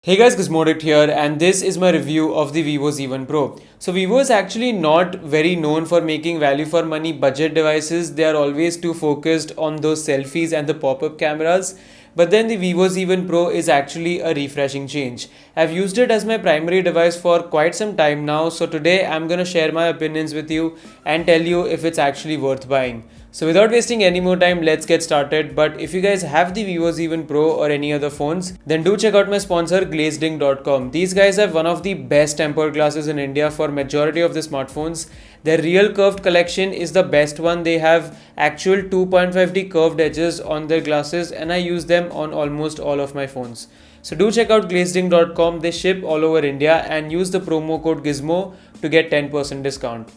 Hey guys, gizmoddict here, and this is my review of the Vivo Z1 Pro. So Vivo is actually not very known for making value for money budget devices. They are always too focused on those selfies and the pop-up cameras. But then the Vivo Z1 Pro is actually a refreshing change. I've used it as my primary device for quite some time now, so today I'm gonna share my opinions with you and tell you if it's actually worth buying. So without wasting any more time, let's get started. But if you guys have the Vivo Z1 Pro or any other phones, then do check out my sponsor gizmoddict.com. These guys have one of the best tempered glasses in India for majority of the smartphones. Their real curved collection is the best one. They have actual 2.5D curved edges on their glasses and I use them on almost all of my phones. So do check out gizmoddict.com. They ship all over India and use the promo code GIZMO to get 10% discount.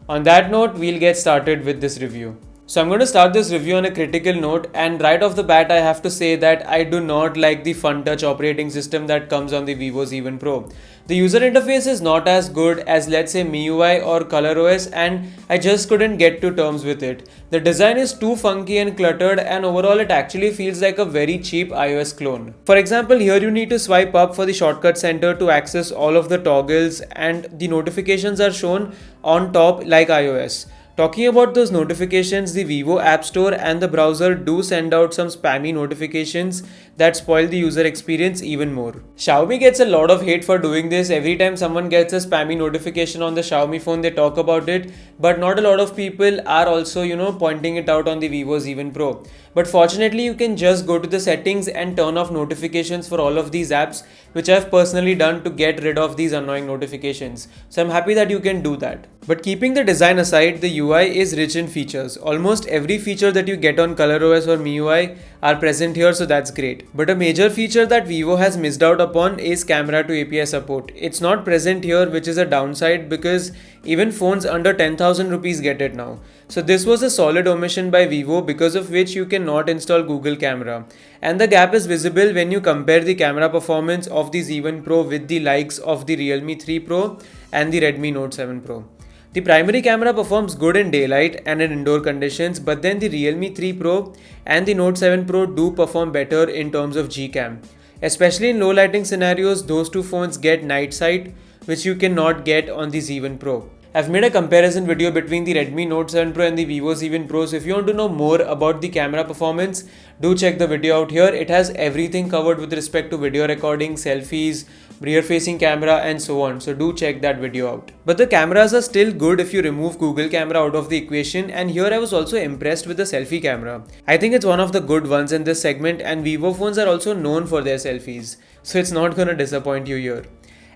On that note, we'll get started with this review. So I'm going to start this review on a critical note, and right off the bat I have to say that I do not like the Fun Touch operating system that comes on the Vivo Z1 Pro. The user interface is not as good as let's say MIUI or ColorOS, and I just couldn't get to terms with it. The design is too funky and cluttered, and overall it actually feels like a very cheap iOS clone. For example, here you need to swipe up for the shortcut center to access all of the toggles, and the notifications are shown on top like iOS. Talking about those notifications, the Vivo App Store and the browser do send out some spammy notifications that spoil the user experience even more. Xiaomi gets a lot of hate for doing this. Every time someone gets a spammy notification on the Xiaomi phone, they talk about it, but not a lot of people are also, pointing it out on the Vivo Z1 Pro. But fortunately, you can just go to the settings and turn off notifications for all of these apps, which I've personally done to get rid of these annoying notifications. So I'm happy that you can do that. But keeping the design aside, the UI is rich in features. Almost every feature that you get on ColorOS or MIUI are present here, so that's great. But a major feature that Vivo has missed out upon is camera to API support. It's not present here, which is a downside because even phones under 10,000 rupees get it now. So this was a solid omission by Vivo, because of which you cannot install Google Camera. And the gap is visible when you compare the camera performance of the Z1 Pro with the likes of the Realme 3 Pro and the Redmi Note 7 Pro. The primary camera performs good in daylight and in indoor conditions, but then the Realme 3 Pro and the Note 7 Pro do perform better in terms of Gcam. Especially in low lighting scenarios, those two phones get night sight, which you cannot get on the Z1 Pro. I've made a comparison video between the Redmi Note 7 Pro and the Vivo Z1 Pro, so if you want to know more about the camera performance, do check the video out here. It has everything covered with respect to video recording, selfies, rear facing camera and so on, so do check that video out. But the cameras are still good if you remove Google Camera out of the equation, and here I was also impressed with the selfie camera. I think it's one of the good ones in this segment, and Vivo phones are also known for their selfies, so it's not gonna disappoint you here.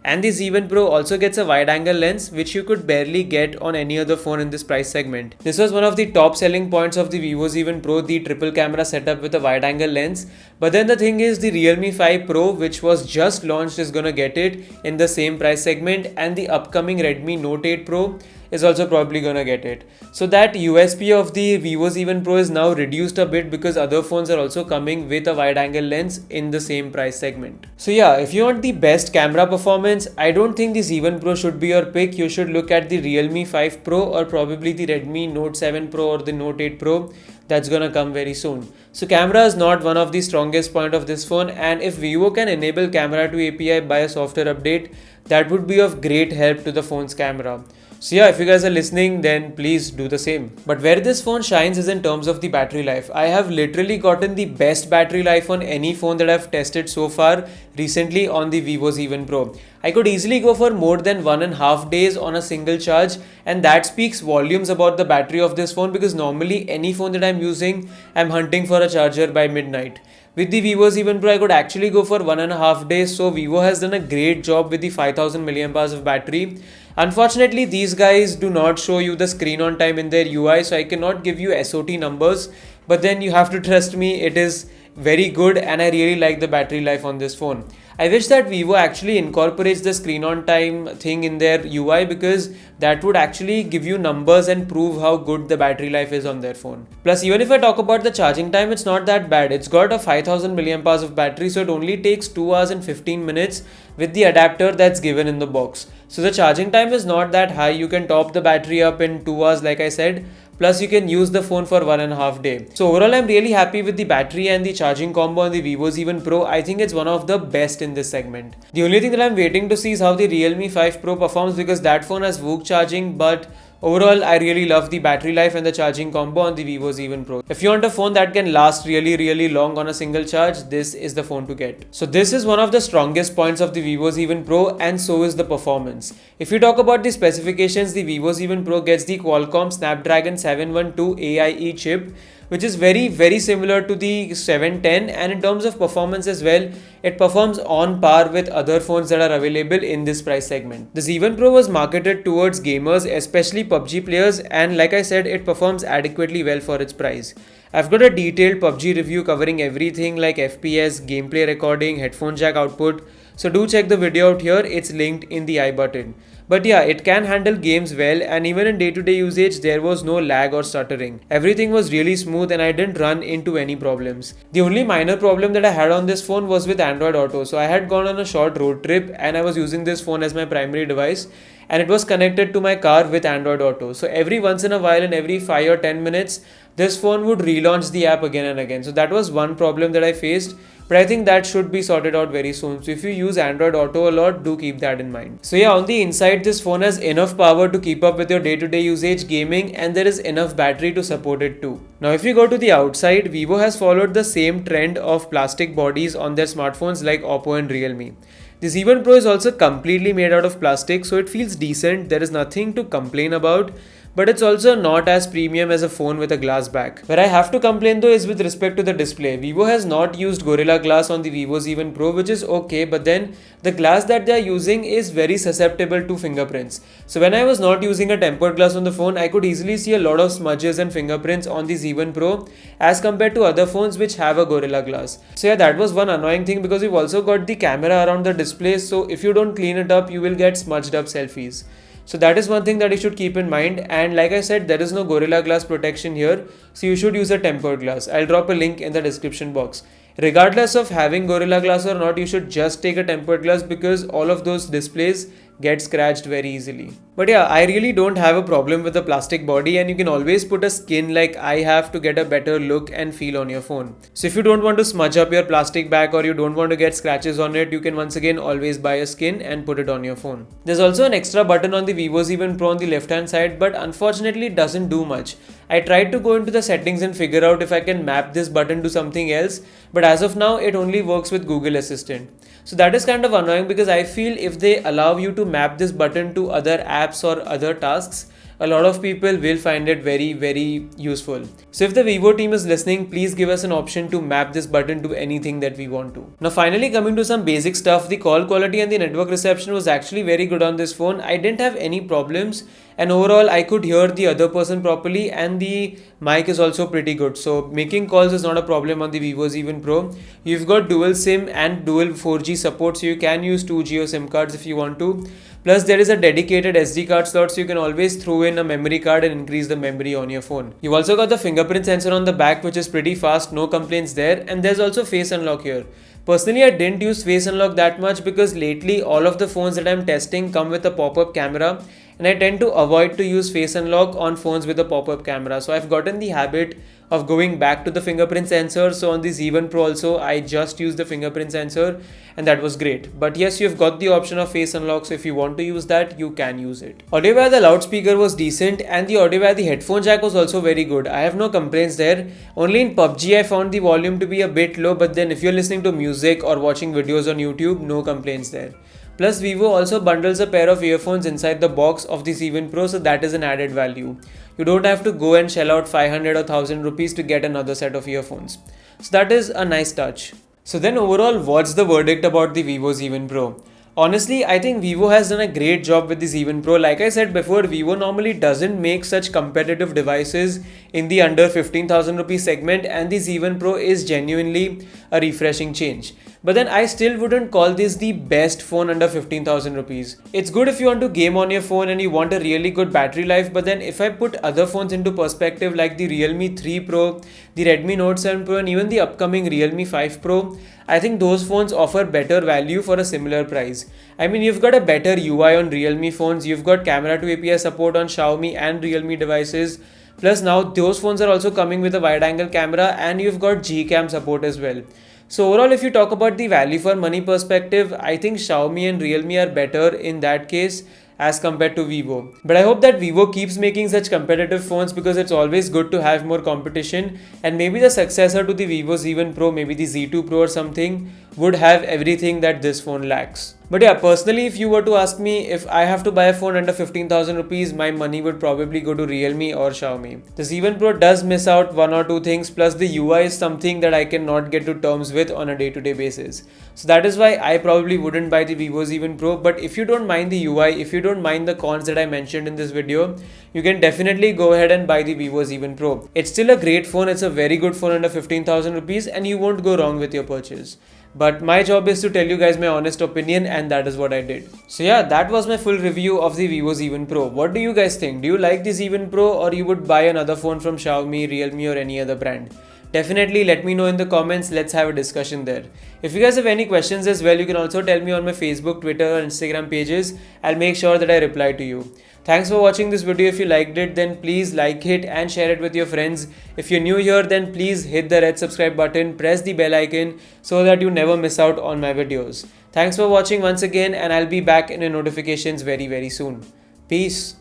And the Z1 Pro also gets a wide angle lens, which you could barely get on any other phone in this price segment. This was one of the top selling points of the Vivo Z1 Pro, the triple camera setup with a wide angle lens. But then the thing is, the Realme 5 Pro, which was just launched, is gonna get it in the same price segment, and the upcoming Redmi Note 8 Pro is also probably gonna get it. So that USP of the Vivo Z1 Pro is now reduced a bit because other phones are also coming with a wide angle lens in the same price segment. So yeah, if you want the best camera performance, I don't think the Z1 Pro should be your pick. You should look at the Realme 5 Pro or probably the Redmi Note 7 Pro or the Note 8 Pro. That's gonna come very soon. So camera is not one of the strongest point of this phone, and if Vivo can enable camera to API by a software update, that would be of great help to the phone's camera. So yeah, if you guys are listening, then please do the same. But where this phone shines is in terms of the battery life. I have literally gotten the best battery life on any phone that I've tested so far recently on the Vivo Z1 Pro. I could easily go for more than 1.5 days on a single charge, and that speaks volumes about the battery of this phone, because normally any phone that I'm using, I'm hunting for a charger by midnight. With the Vivo Z1 Pro, I could actually go for 1.5 days, so Vivo has done a great job with the 5000 mAh of battery. Unfortunately, these guys do not show you the screen on time in their UI, so I cannot give you SOT numbers, but then you have to trust me, it is very good and I really like the battery life on this phone. I wish that Vivo actually incorporates the screen on time thing in their UI, because that would actually give you numbers and prove how good the battery life is on their phone. Plus, even if I talk about the charging time, it's not that bad. It's got a 5000 mAh of battery, so it only takes 2 hours and 15 minutes with the adapter that's given in the box. So the charging time is not that high. You can top the battery up in 2 hours like I said. Plus you can use the phone for 1.5 days. So overall I'm really happy with the battery and the charging combo on the Vivo Z1 Pro. I think it's one of the best in this segment. The only thing that I'm waiting to see is how the Realme 5 Pro performs, because that phone has VOOC charging, but overall, I really love the battery life and the charging combo on the Vivo Z1 Pro. If you want a phone that can last really long on a single charge, this is the phone to get. So this is one of the strongest points of the Vivo Z1 Pro, and so is the performance. If you talk about the specifications, the Vivo Z1 Pro gets the Qualcomm Snapdragon 712 AIE chip, which is very similar to the 710, and in terms of performance as well, it performs on par with other phones that are available in this price segment. The Z1 Pro was marketed towards gamers, especially PUBG players, and like I said, it performs adequately well for its price. I've got a detailed PUBG review covering everything like FPS, gameplay recording, headphone jack output, so do check the video out here, it's linked in the I button. But yeah, it can handle games well, and even in day-to-day usage, there was no lag or stuttering. Everything was really smooth and I didn't run into any problems. The only minor problem that I had on this phone was with Android Auto. So I had gone on a short road trip and I was using this phone as my primary device, and it was connected to my car with Android Auto. So every once in a while, and every 5 or 10 minutes, this phone would relaunch the app again and again. So that was one problem that I faced, but I think that should be sorted out very soon. So if you use Android Auto a lot, do keep that in mind. So yeah, on the inside, this phone has enough power to keep up with your day-to-day usage, gaming, and there is enough battery to support it too. Now if you go to the outside, Vivo has followed the same trend of plastic bodies on their smartphones like Oppo and Realme. The Z1 Pro is also completely made out of plastic, so it feels decent. There is nothing to complain about, but it's also not as premium as a phone with a glass back. Where I have to complain though is with respect to the display. Vivo has not used Gorilla Glass on the Vivo Z1 Pro, which is okay, but then the glass that they are using is very susceptible to fingerprints. So when I was not using a tempered glass on the phone, I could easily see a lot of smudges and fingerprints on the Z1 Pro as compared to other phones which have a Gorilla Glass. So yeah, that was one annoying thing, because we've also got the camera around the display, so if you don't clean it up, you will get smudged up selfies. So that is one thing that you should keep in mind, and like I said, there is no Gorilla Glass protection here, so you should use a tempered glass. I'll drop a link in the description box. Regardless of having Gorilla Glass or not, you should just take a tempered glass, because all of those displays get scratched very easily. But yeah, I really don't have a problem with the plastic body, and you can always put a skin like I have to get a better look and feel on your phone. So if you don't want to smudge up your plastic back, or you don't want to get scratches on it, you can once again always buy a skin and put it on your phone. There's also an extra button on the Vivo Z1 Pro on the left hand side, but unfortunately it doesn't do much. I tried to go into the settings and figure out if I can map this button to something else, but as of now it only works with Google Assistant. So that is kind of annoying, because I feel if they allow you to map this button to other apps or other tasks, a lot of people will find it very useful. So if the Vivo team is listening, please give us an option to map this button to anything that we want to. Now finally, coming to some basic stuff, the call quality and the network reception was actually very good on this phone. I didn't have any problems, and overall I could hear the other person properly, and the mic is also pretty good. So making calls is not a problem on the Vivo Z1 Pro. You've got dual SIM and dual 4G support, so you can use 2 Geo SIM cards if you want to. Plus there is a dedicated SD card slot, so you can always throw in a memory card and increase the memory on your phone. You've also got the fingerprint sensor on the back, which is pretty fast, no complaints there, and there's also face unlock here. Personally, I didn't use face unlock that much, because lately all of the phones that I'm testing come with a pop-up camera, and I tend to avoid to use face unlock on phones with a pop-up camera. So I've gotten the habit of going back to the fingerprint sensor. So on the Z1 Pro also, I just used the fingerprint sensor, and that was great. But yes, you've got the option of face unlock, so if you want to use that, you can use it. Audio via the loudspeaker was decent, and the audio via the headphone jack was also very good. I have no complaints there. Only in PUBG I found the volume to be a bit low, but then if you're listening to music or watching videos on YouTube, no complaints there. Plus Vivo also bundles a pair of earphones inside the box of the Z1 Pro, so that is an added value. You don't have to go and shell out 500 or 1000 rupees to get another set of earphones. So that is a nice touch. So then overall, what's the verdict about the Vivo Z1 Pro? Honestly, I think Vivo has done a great job with the Z1 Pro. Like I said before, Vivo normally doesn't make such competitive devices in the under 15,000 rupee segment, and the Z1 Pro is genuinely a refreshing change. But then I still wouldn't call this the best phone under 15,000 rupees. It's good if you want to game on your phone and you want a really good battery life, but then if I put other phones into perspective like the Realme 3 Pro, the Redmi Note 7 Pro, and even the upcoming Realme 5 Pro, I think those phones offer better value for a similar price. I mean, you've got a better UI on Realme phones, you've got camera to API support on Xiaomi and Realme devices, Plus now those phones are also coming with a wide angle camera, and you've got Gcam support as well. So overall, if you talk about the value for money perspective, I think Xiaomi and Realme are better in that case as compared to Vivo. But I hope that Vivo keeps making such competitive phones, because it's always good to have more competition, and maybe the successor to the Vivo Z1 Pro, maybe the Z2 Pro or something, would have everything that this phone lacks. But yeah, personally, if you were to ask me if I have to buy a phone under 15,000 rupees, my money would probably go to Realme or Xiaomi. The Z1 Pro does miss out one or two things, plus the UI is something that I cannot get to terms with on a day-to-day basis. So that is why I probably wouldn't buy the Vivo Z1 Pro. But if you don't mind the UI, if you don't mind the cons that I mentioned in this video, you can definitely go ahead and buy the Vivo Z1 Pro. It's still a great phone, it's a very good phone under 15,000 rupees, and you won't go wrong with your purchase. But my job is to tell you guys my honest opinion, and that is what I did. So yeah, that was my full review of the Vivo Z1 Pro. What do you guys think? Do you like the Z1 Pro, or you would buy another phone from Xiaomi, Realme or any other brand? Definitely let me know in the comments, let's have a discussion there. If you guys have any questions as well, you can also tell me on my Facebook, Twitter or Instagram pages. I'll make sure that I reply to you. Thanks for watching this video. If you liked it, then please like it and share it with your friends. If you're new here, then please hit the red subscribe button, press the bell icon so that you never miss out on my videos. Thanks for watching once again, and I'll be back in your notifications very soon. Peace.